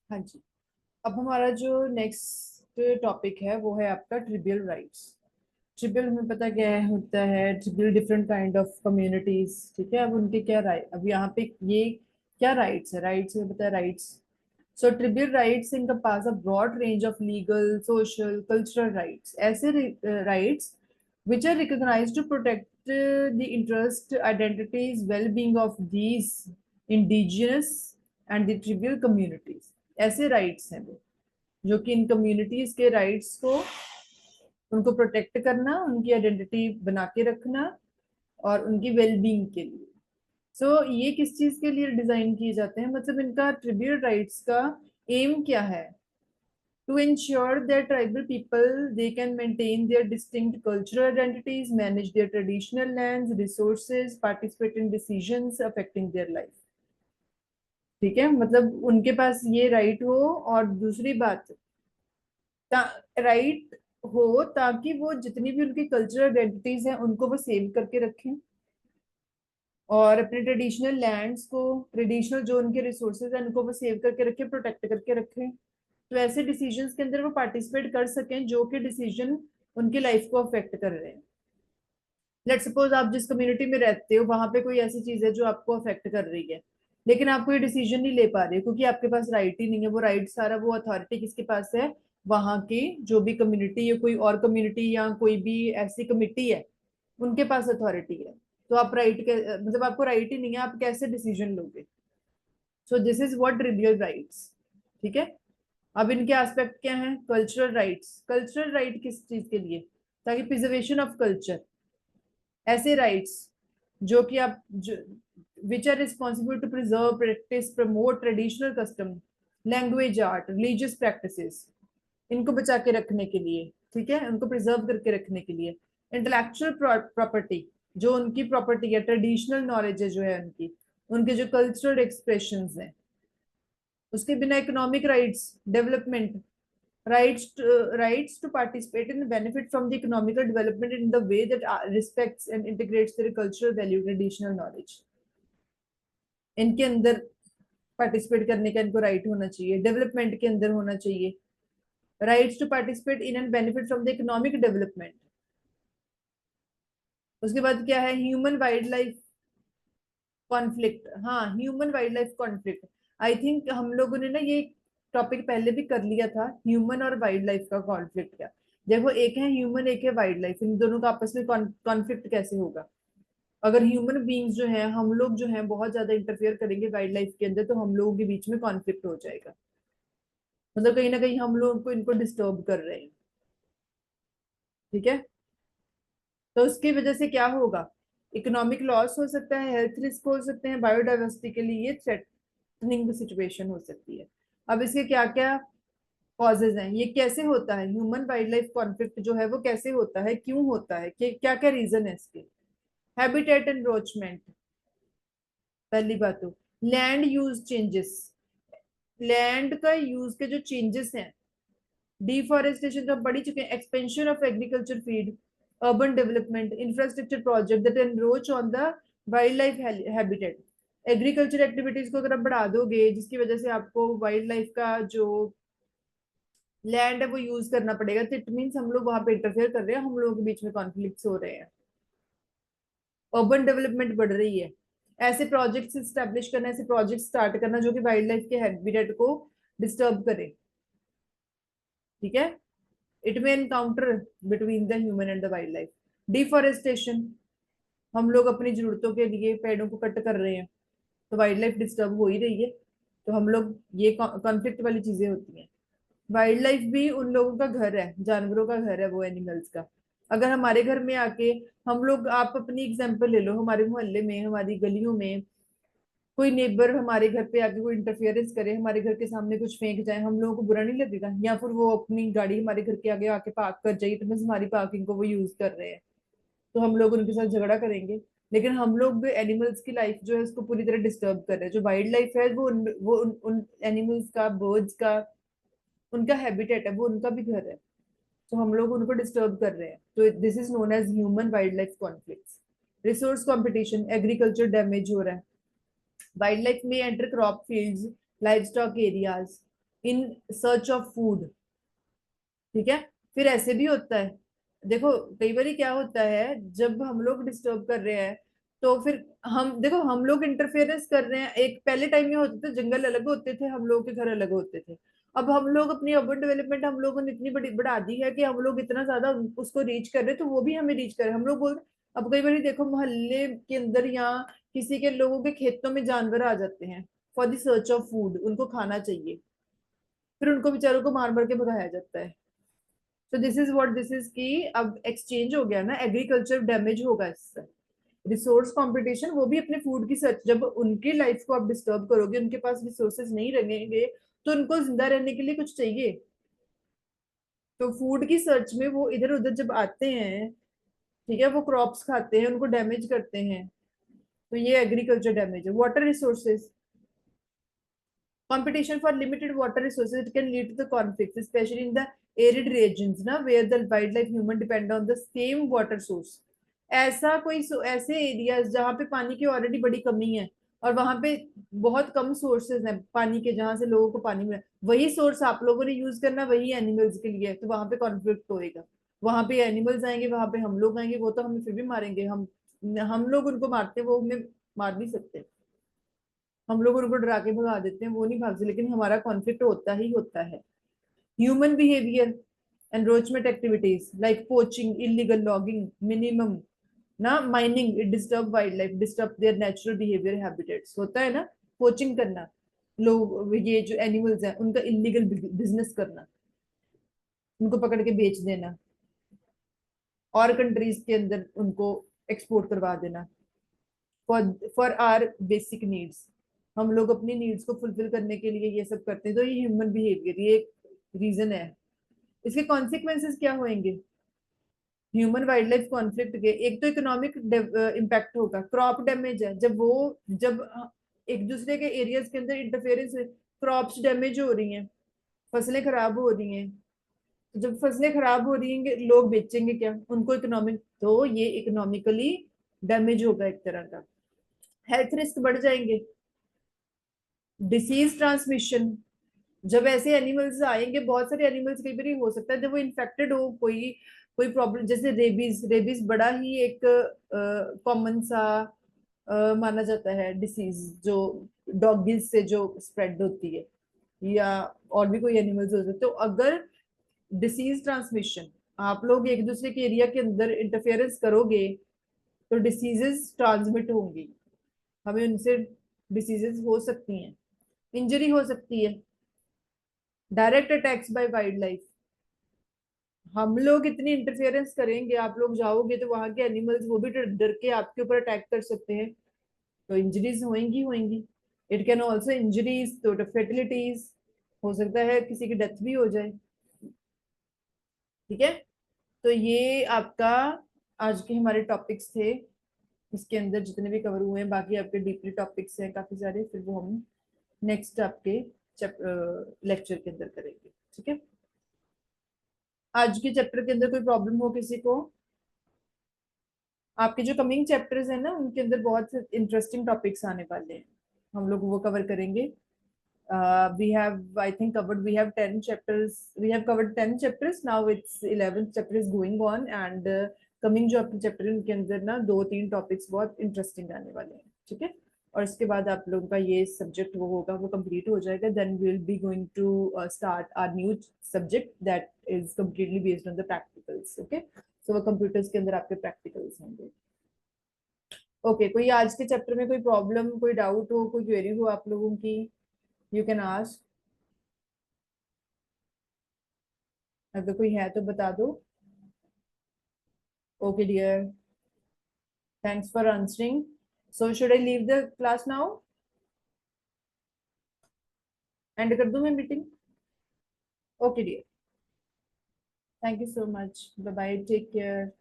हाँ जी। अब हमारा जो नेक्स्ट टॉपिक है वो है आपका ट्रिबियल राइट्स। ट्रिबियल हमें पता क्या है होता है, ट्रिबियल डिफरेंट काइंड ऑफ कम्युनिटीज। ठीक है, अब उनके क्या राइट, अब यहाँ पे ये क्या राइट्स है, राइट्स हमें पता है rights. So tribal rights encompass a broad range of legal, social, cultural rights. ऐसे rights which are recognized to protect the interest, identities, well-being of these indigenous and the tribal communities. ऐसे rights हैं वो जो कि इन communities के rights को, उनको protect करना, उनकी आइडेंटिटी बना के रखना और उनकी वेलबींग के लिए। सो ये किस चीज के लिए डिजाइन किए जाते हैं, मतलब इनका ट्रिब्यूट राइट्स का एम क्या है? To ensure that tribal people they can maintain their distinct cultural identities, manage their traditional lands, resources, participate in decisions affecting their life. ठीक है, मतलब उनके पास ये राइट हो। और दूसरी बात, राइट हो ताकि वो जितनी भी उनकी कल्चरल आइडेंटिटीज हैं उनको वो सेव करके रखें, और अपने ट्रेडिशनल लैंड्स को, ट्रेडिशनल जो उनके रिसोर्सेज हैं उनको वो सेव करके रखें, प्रोटेक्ट करके रखें। तो ऐसे डिसीजंस के अंदर वो पार्टिसिपेट कर सकें जो कि डिसीजन उनकी लाइफ को अफेक्ट कर रहे हैं। लेट सपोज आप जिस कम्युनिटी में रहते हो वहां पे कोई ऐसी चीज है जो आपको अफेक्ट कर रही है, लेकिन आप कोई डिसीजन नहीं ले पा रहे क्योंकि आपके पास राइट ही नहीं है। वो राइट सारा, वो अथॉरिटी किसके पास है? वहां की जो भी कम्युनिटी या कोई और कम्युनिटी या कोई भी ऐसी कमिटी है, उनके पास अथॉरिटी है। तो आप राइट के, मतलब आपको राइट ही नहीं है, आप कैसे डिसीजन लोगे? So this is what trivial rights. ठीक है, अब इनके एस्पेक्ट क्या हैं? Cultural rights. कल्चरल राइट किस चीज के लिए? ताकि प्रिजर्वेशन ऑफ कल्चर। ऐसे राइट्स जो कि आप which are responsible to preserve, practice, promote traditional custom, language, art, religious practices, इनको बचा के रखने के लिए। ठीक है, उनको प्रिजर्व करके रखने के लिए। इंटेलेक्चुअल प्रॉपर्टी, जो उनकी प्रॉपर्टी है, ट्रेडिशनल नॉलेज है जो है उनकी, उनके जो कल्चरल एक्सप्रेशन हैं। उसके बिना economic rights, development, rights to participate and benefit from the economical development in the way that respects and integrates their cultural value, traditional knowledge. इनके अंदर पार्टिसिपेट करने का इनको राइट होना चाहिए, डेवलपमेंट के अंदर होना चाहिए। Rights to participate in and benefit from the economic development. उसके बाद क्या है? Human wildlife conflict. हाँ, human wildlife conflict. I think हम लोगों ने ना ये टॉपिक पहले भी कर लिया था, ह्यूमन और वाइल्ड लाइफ का कॉन्फ्लिक्ट। क्या देखो, एक है ह्यूमन, एक है वाइल्ड लाइफ, इन दोनों का आपस में कॉन्फ्लिक्ट कैसे होगा? अगर ह्यूमन बींग्स जो हैं, हम लोग जो हैं बहुत ज्यादा इंटरफेयर करेंगे वाइल्ड लाइफ के अंदर, तो हम लोगों के बीच में कॉन्फ्लिक्ट हो जाएगा। मतलब कहीं ना कहीं हम लोग को इनको डिस्टर्ब कर रहे हैं। ठीक है, तो उसकी वजह से क्या होगा? इकोनॉमिक लॉस हो सकता है, हेल्थ रिस्क हो सकते हैं, बायोडाइवर्सिटी के लिए ये थ्रेटनिंग सिचुएशन हो सकती है। अब इसके क्या क्या कॉजेज हैं, ये कैसे होता है ह्यूमन वाइल्ड लाइफ कॉन्फ्लिक्ट जो है, वो कैसे होता है, क्यों होता है, क्या क्या रीजन है इसके? हैबिटेट एनरोचमेंट, पहली बात तो। लैंड यूज चेंजेस, लैंड का यूज के जो चेंजेस हैं। डिफॉरेस्टेशन तो हम पढ़ ही चुके हैं। Expansion of agriculture field, urban development, infrastructure project that encroach on the wildlife habitat. Agriculture activities को अगर आप बढ़ा दोगे जिसकी वजह से आपको वाइल्ड लाइफ का जो लैंड है वो यूज करना पड़ेगा, तो इट मीन्स हम लोग वहां पे इंटरफेयर कर रहे हैं, हम लोगों के बीच में कॉन्फ्लिक्ट हो रहे हैं। अर्बन डेवलपमेंट बढ़ रही है, ऐसे प्रोजेक्ट्स स्टैब्लिश करना, ऐसे प्रोजेक्ट स्टार्ट करना जो कि वाइल्ड लाइफ के हैबिटेट को डिस्टर्ब करे। ठीक है, इट में encounter between the human and the wild life. Deforestation, हम लोग अपनी जरूरतों के लिए पेड़ों को कट कर रहे हैं, तो वाइल्ड लाइफ डिस्टर्ब हो ही रही है। तो हम लोग, ये कॉन्फ्लिक्ट वाली चीजें होती हैं। वाइल्ड लाइफ भी उन लोगों का घर है, जानवरों का घर है वो, एनिमल्स का। अगर हमारे घर में आके हम लोग, आप अपनी एग्जांपल ले लो, हमारे मोहल्ले में, हमारी गलियों में कोई नेबर हमारे घर पे आके कोई इंटरफेरेंस करे, हमारे घर के सामने कुछ फेंक जाए, हम लोगों को बुरा नहीं लगेगा? या फिर वो अपनी गाड़ी हमारे घर के आगे आके पार्क कर जाए, तो बस हमारी पार्किंग को वो यूज कर रहे हैं, तो हम लोग उनके साथ झगड़ा करेंगे? लेकिन हम लोग एनिमल्स की लाइफ जो है उसको पूरी तरह डिस्टर्ब कर रहे हैं। जो वाइल्ड लाइफ है वो उन एनिमल्स का, बर्ड्स का, उनका हैबिटेट है, वो उनका भी घर है, तो हम लोग उनको डिस्टर्ब कर रहे हैं। तो this is known as human wildlife conflicts. Resource competition, agriculture damage हो रहा है। वाइल्ड लाइफ में enter crop fields, livestock areas, in search of food. ठीक है। फिर ऐसे भी होता है, देखो कई बार क्या होता है, जब हम लोग डिस्टर्ब कर रहे हैं तो फिर हम देखो हम लोग इंटरफेरेंस कर रहे हैं। एक पहले टाइम में होते थे, जंगल अलग होते थे, हम लोगों के घर अलग होते थे। अब हम लोग अपनी अर्बन डेवलपमेंट हम लोगों ने इतनी बड़ी बढ़ा दी है कि हम लोग इतना ज्यादा उसको रीच कर रहे हैं, तो वो भी हमें रीच कर रहे हैं। हम लोग बोल, अब कई बार देखो मोहल्ले के अंदर या किसी के लोगों के खेतों में जानवर आ जाते हैं for the search of food, उनको खाना चाहिए, फिर उनको बेचारों को मार मार के भगाया जाता है। तो this is what this is की अब एक्सचेंज हो गया ना, एग्रीकल्चर डैमेज होगा इससे। रिसोर्स कंपटीशन, वो भी अपने फूड की सर्च, जब उनकी लाइफ को आप डिस्टर्ब करोगे, उनके पास रिसोर्सेज नहीं रहेंगे, तो उनको जिंदा रहने के लिए कुछ चाहिए। तो फूड की सर्च में वो इधर उधर जब आते हैं, ठीक है, वो क्रॉप्स खाते हैं, उनको डैमेज करते हैं। तो ये एग्रीकल्चर डैमेज है। Water resources, competition for limited water resources, it can lead to the conflicts, especially in the arid regions ना, where the wildlife human depend on the same water source। ऐसा कोई ऐसे areas जहाँ पे पानी की already बड़ी कमी है, और वहां पे बहुत कम सोर्सेज हैं पानी के, जहां से लोगों को पानी मिले, वही सोर्स आप लोगों ने यूज करना वही एनिमल्स के लिए है, तो वहां पे कॉन्फ्लिक्ट होएगा। वहां पे एनिमल्स आएंगे, वहां पे हम लोग आएंगे, वो तो हमें फिर भी मारेंगे। हम लोग उनको मारते हैं, वो हमें मार नहीं सकते। हम लोग उनको डरा के भगा देते हैं, वो नहीं भागते, लेकिन हमारा कॉन्फ्लिक्ट होता ही होता है। Human behaviour, encroachment activities like poaching, illegal logging, minimum ना mining, it disturb wildlife, disturb their natural behaviour habitats. होता है ना, पोचिंग करना, लोग ये जो एनिमल्स हैं उनका इलीगल बिजनेस करना, उनको पकड़ के बेच देना, और कंट्रीज के अंदर उनको एक्सपोर्ट करवा देना for for our basic needs. हम लोग अपनी नीड्स को फुलफिल करने के लिए ये सब करते हैं। तो ये ह्यूमन बिहेवियर, ये एक रीजन है। इसके कॉन्सिक्वेंसेस क्या होंगे ह्यूमन वाइल्ड लाइफ कॉन्फ्लिक्ट के? एक तो इकोनॉमिक इम्पैक्ट होगा, क्रॉप डैमेज है, जब एक दूसरे के एरियाज के अंदर इंटरफेरेंस, क्रॉप्स डैमेज हो रही हैं, फसलें खराब हो रही हैं। तो जब फसलें खराब हो रही हैं, लोग बेचेंगे क्या उनको? इकोनॉमिक, तो ये इकोनॉमिकली डैमेज होगा एक तरह का। हेल्थ रिस्क बढ़ जाएंगे, डिसीज ट्रांसमिशन, जब ऐसे एनिमल्स आएंगे, बहुत सारे एनिमल्स, कई बार हो सकता है जब वो इन्फेक्टेड हो, कोई कोई प्रॉब्लम, जैसे रेबीज, रेबीज बड़ा ही एक कॉमन सा माना जाता है डिसीज, जो डॉगीज से जो स्प्रेड होती है, या और भी कोई एनिमल्स हो सकते। तो अगर डिसीज ट्रांसमिशन, आप लोग एक दूसरे के एरिया के अंदर इंटरफेरेंस करोगे, तो डिसीजेस ट्रांसमिट होंगी, हमें उनसे डिसीजेस हो सकती हैं, इंजरी हो सकती है। Direct attacks by wildlife, हम लोग इतनी इंटरफेरेंस करेंगे, आप लोग जाओगे तो वहां के एनिमल्स वो भी डर डर के आपके ऊपर अटैक कर सकते हैं, तो इंजरीज होंगी होंगी। इट कैन ऑल्सो इंजरीज, तो फेटिलिटीज, हो सकता है किसी की डेथ भी हो जाए। ठीक है। तो ये आपका आज के हमारे टॉपिक्स थे, इसके अंदर जितने भी कवर हुए हैं, बाकी आपके डीपली टॉपिक्स हैं काफी सारे, फिर वो हम नेक्स्ट आपके लेक्चर के अंदर करेंगे। ठीक है। आज के चैप्टर के अंदर कोई प्रॉब्लम हो किसी को? आपके जो कमिंग चैप्टर्स है ना, उनके अंदर बहुत इंटरेस्टिंग टॉपिक्स आने वाले हैं, हम लोग वो कवर करेंगे। We have, I think, covered, we have 10 chapters, we have covered 10 chapters, now it's 11th chapter is going on, and coming जो आपके चैप्टर है उनके अंदर ना दो तीन टॉपिक्स बहुत इंटरेस्टिंग आने वाले हैं। ठीक है। और इसके बाद आप लोगों का ये सब्जेक्ट वो होगा, वो कंप्लीट हो जाएगा, then we will be going to start our new subject that is completely based on the practicals. Okay, so वो कंप्यूटर्स के अंदर आपके प्रैक्टिकल्स होंगे। ओके, कोई आज के चैप्टर में कोई प्रॉब्लम, कोई डाउट हो, कोई क्वेरी हो आप लोगों की, यू कैन आस्क। अगर कोई है तो बता दो। Okay dear, thanks for answering. So should I leave the class now? End कर दूं मैं meeting? Okay dear, thank you so much, bye bye, take care.